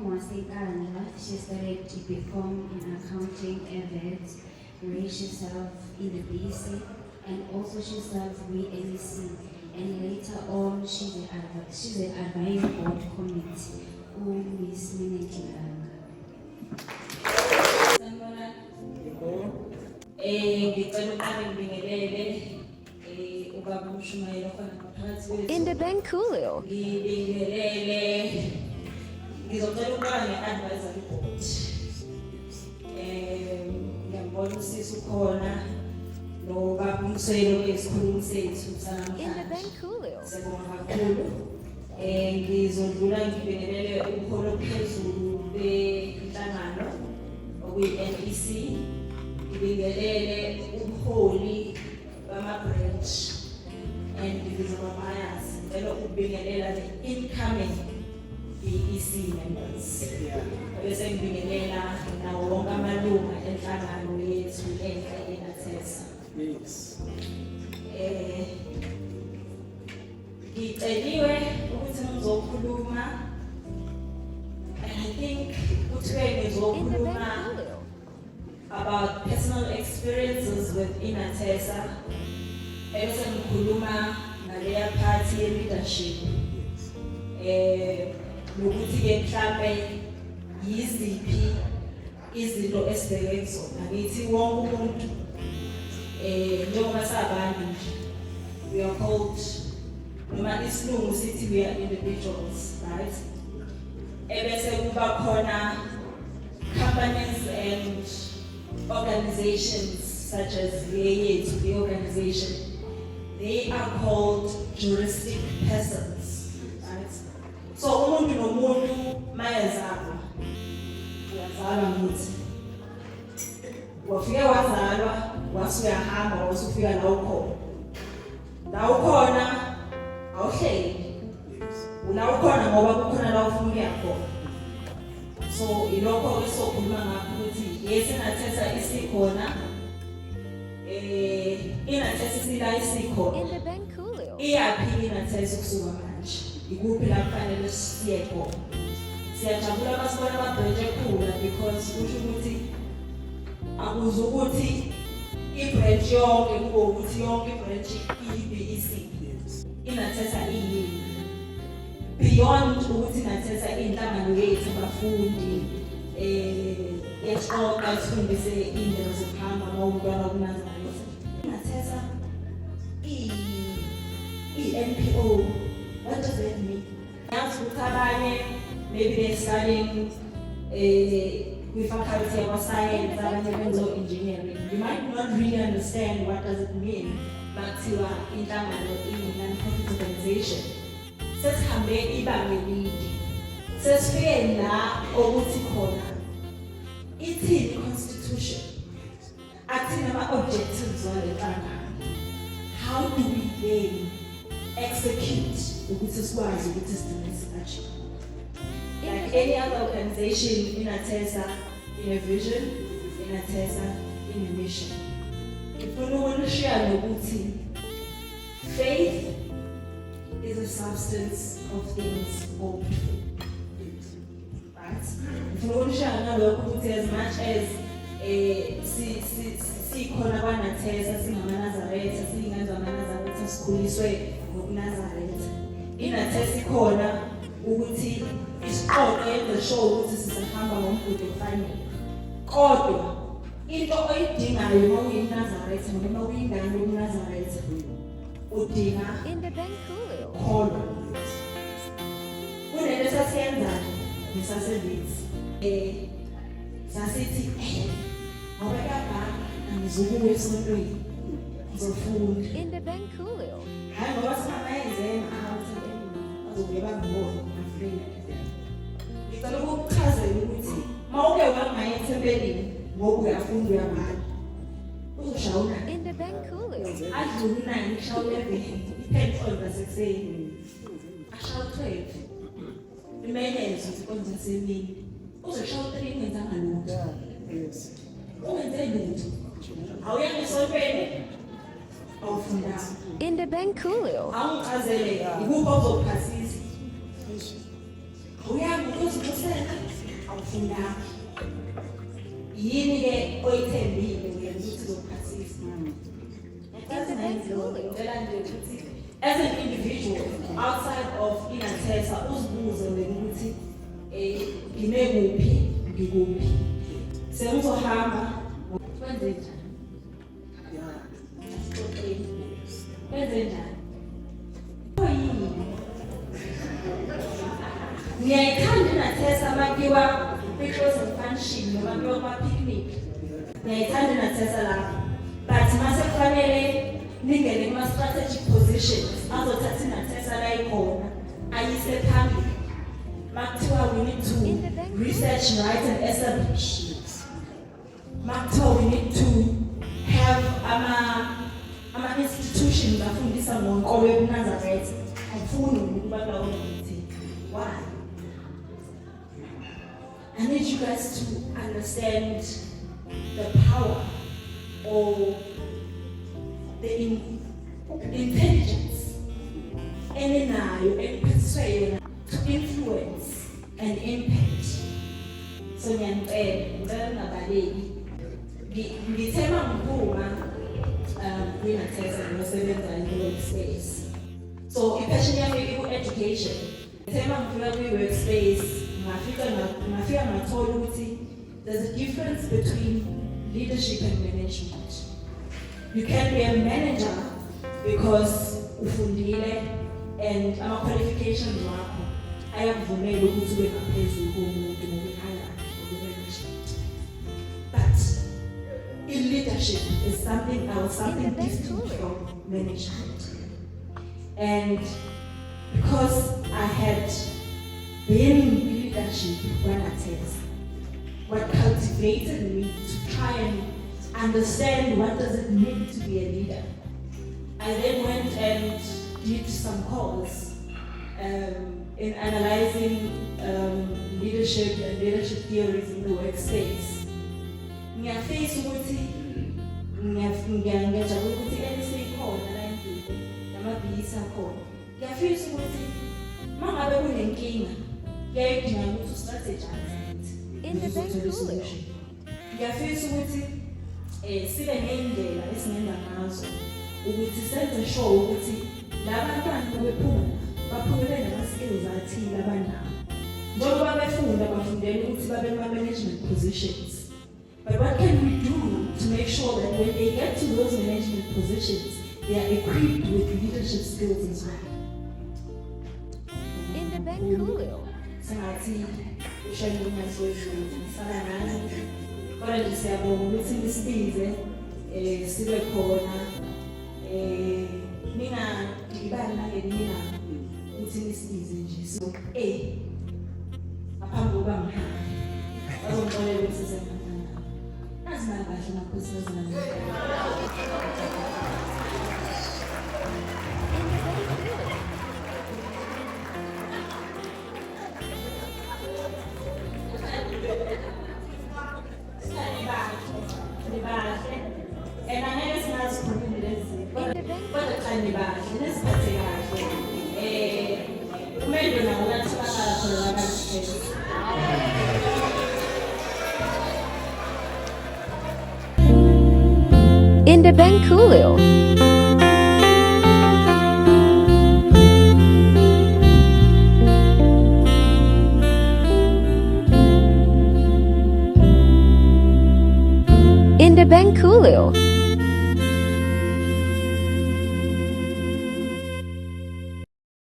She studied to become in accounting and vet, where she served in the BC and also she served with MEC. And later on, she's an advisory board committee. Miss Minekilanga. In the Benkulio. Ngizocela ukuba ne-advisory board. Ngiyambona usisi ukhona nobaba umswelo wesikhulumi sethu sanamhlanje. Siyabonga kakhulu. Ngizodlula ngibingelele ubuholo ophezulu benhlangano okuyi-NEC. Ngibingelele ubuholi bama-branch and ngizobamayazi. Ngicela ukubingelela the incoming BEC members. Bese ngibingelela nawo wonke amalunga enhlangano yethu enhle enathesa. Yes. Ngiceliwe ukuthi ngizokhuluma, and I think kuthiwe ngizokhuluma about personal experiences with inathesa. Bese ngikhuluma ngaleya party ye-leadership. Nokuthi-ke mhlampe yiziphi izinto esibheke kuzona. Ngithi wonke umuntu njengoba sabantu nje, we are called, noma isilungu sithi we are individuals, right? Ebese kuba khona companies and organizations such as the organization, they are called juristic persons, right? So umuntu nomuntu mayezalwa ngithi wafike wazalwa wasuyahamba wasufika la ukhona awuhleli la ukhona ngoba kukhona la ufuna ukuya khona. So ilokho esokhuluma ngakho ukuthi yes inathesa isikhona inathesa isila isikhona iyaphi inathesa kusuka manje ikuphi la kufanele siye khona. Siyajabula basibona ama-branch ekhula because kusho ukuthi akuzukuthi i-branch yonke kube ukuthi yonke i-branch iyi-BEC. Inathesa iyini beyond ukuthi inathesa inhlangano yethu abafundi exoxa sifundise indlela zokuhamba mawumntwana kuNazaretha. Inathesa i-NPO. What does that mean? Yazi ukuthi abanye maybe they're studying with faculty of science, engineering. You might not really understand what does it mean, but you are in a non-profit organization. Sesihambe ibanga elide. Sesifike la ukuthi khona ithini constitution. Athina ama-objectives walenhlangano. How do we then execute ukuthi sikwazi ukuthi sidinge isikhathi? Like any other organization, inathesa in a vision, inathesa in a mission. Ngifuna ukushare nokuthi faith is a substance of things hoped for. Right? Ngifuna ukushare nalokho ukuthi as much as sikhona kwanathesa singamaNazaretha, siyingane zamaNazaretha sikhuliswe ngokuNazaretha. Inathesa ikhona ukuthi isiqoqe show ukuthi sisahamba ngomgudu ofanele. Kodwa into oyidingayo uma uyinazaretha noma uyingane yokuNazaretha udinga khona. Kunento sasiyenzayo ngesasebenzi sasithi ngoba kagama angizukuya esontweni ngizofunda hayi ngoba singamayenzema bazobuye bangibone afreni. Ngicela ukukuchazela ukuthi uma uke wangaya ethempelini ngoba uyafunda uyabhala uzoshawuna adlula 9 shawula 11 ipetrol ngasekuseni ashawula 12 imenyeza izinkonzo zasemini uzoshawula 3 ingenzanga lutho. Ungenze lutho awuyanga esontweni awufunda in the Benkulio. Angichazele ikuphi ozophasisa. Uyanga ukuzikhusela ingakhi yini-ke oyithembile wena ukuthi uzophathisa. Ngicela nje ukuthi as an individual outside of inathesa uzibuze wena ukuthi ngime kuphi ngikuphi sengizohamba kwenze njani kwenze njani oyini ngiyayithanda inathesa makiwa because of function noma kiwa kwa-picnic ngiyayithanda inathesa lapho but mase kufanele ningene kuma-strategic positions azothatha inathesa la ikhona ayise phambili makuthiwa we need to research, write and establish. Makuthiwa we need to have ama-institutions afundisa ngonkolo yobuNazaretha afuni ukuba lawo ngithi why. I need you guys to understand the power or the intelligence eninayo eniphathiswe yona to influence and impact. So ngicela nabaleki ngithema ngiphuma kwinathesa ngosebenza kwi-workspace. So i-passion yami iku-education. Ngithema ngifika kwi-workspace ngafika ngathola ukuthi there's a difference between leadership and management. You can be a manager because ufundile and ama-qualifications wakho ayakuvumela ukuthi ube ngaphezulu komuntu ngokwehierarchy ngokwe-management. But leadership is something else, something different from management. And because I had been in leadership when I test, what cultivated me to try and understand what does it mean to be a leader. I then went and did some course in analyzing leadership and leadership theories in the workspace. Ngiyafisa ukuthi ngiyajabula ukuthi elisekhona la endlini namabhilisi akhona. Ngiyafisa ukuthi mangabe kunenkinga kuyadinga ukuthi ustrategize In the Benkulio. ngiyafisa ukuthi sibe nendlela esingenza ngazo ukuthi senze sure ukuthi labantwana bephuma baphumele nama-skills athile abanawo. Njengoba befunda bafundela ukuthi babe kuma-management positions. But what can we do to make sure that when they get to those management positions, they are equipped with leadership skills as well? In the Benkulio. Sengathi ushayela uNyazi Lwezulu ngisala nani kodwa nje siyabonga ukuthi nisibize sibe khona ningagibani nangenina ukuthi nisibize nje so ngaphambi kokuba ngihamba bazongixolela ukuthi sisengaphandle azimali kahle makhosazana. And I had a small spoon in this. But the tiny bag, this particular maybe now let's In the Benkulio. In the Benkulio.